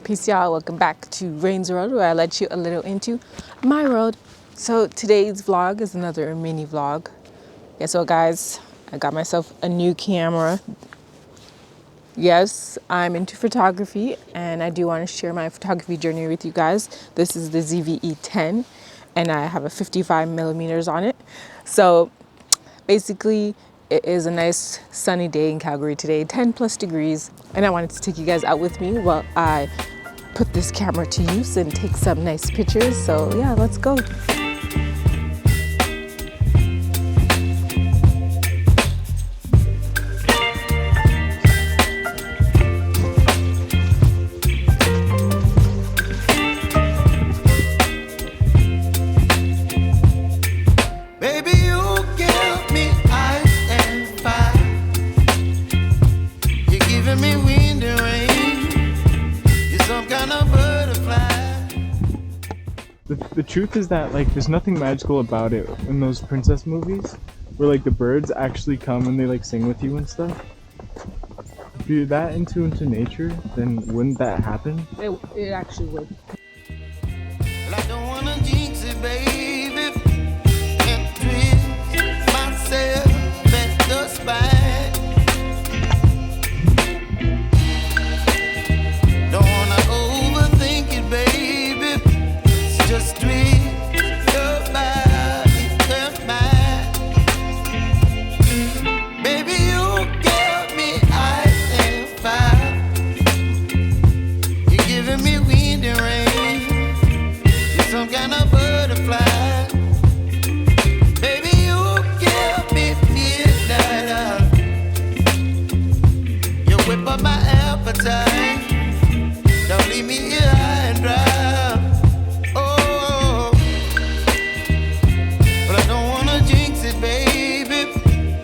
Peace, y'all. Welcome back to Rain's World, where I let you a little into my world. So today's vlog is another mini vlog. Guess what, guys? I got myself a new camera. Yes, I'm into photography, and I do want to share my photography journey with you guys. This is the Zv-E10, and I have a 55 millimeters on it. So basically, it is a nice sunny day in Calgary today, 10 plus degrees, and I wanted to take you guys out with me while I put this camera to use and take some nice pictures. So yeah, let's go. The truth is that, like, there's nothing magical about it in those princess movies where, like, the birds actually come and they, like, sing with you and stuff. If you're that into nature, then wouldn't that happen? It actually would. Well, I don't wanna jinx it, baby, and twist myself at the spine. Don't wanna overthink it, baby. It's just twist your body and mine. Baby, you give me ice and fire. You're giving me wind and rain. You're some kind of butterfly. Baby, you give me midnight. You whip up my appetite. Don't leave me here high and dry. Oh, but I don't wanna jinx it, baby.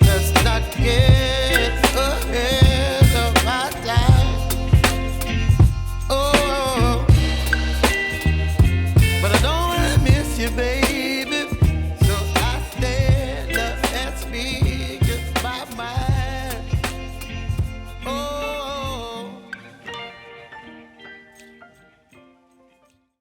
Let's not get ahead of my time. Oh, but I don't wanna miss you, baby.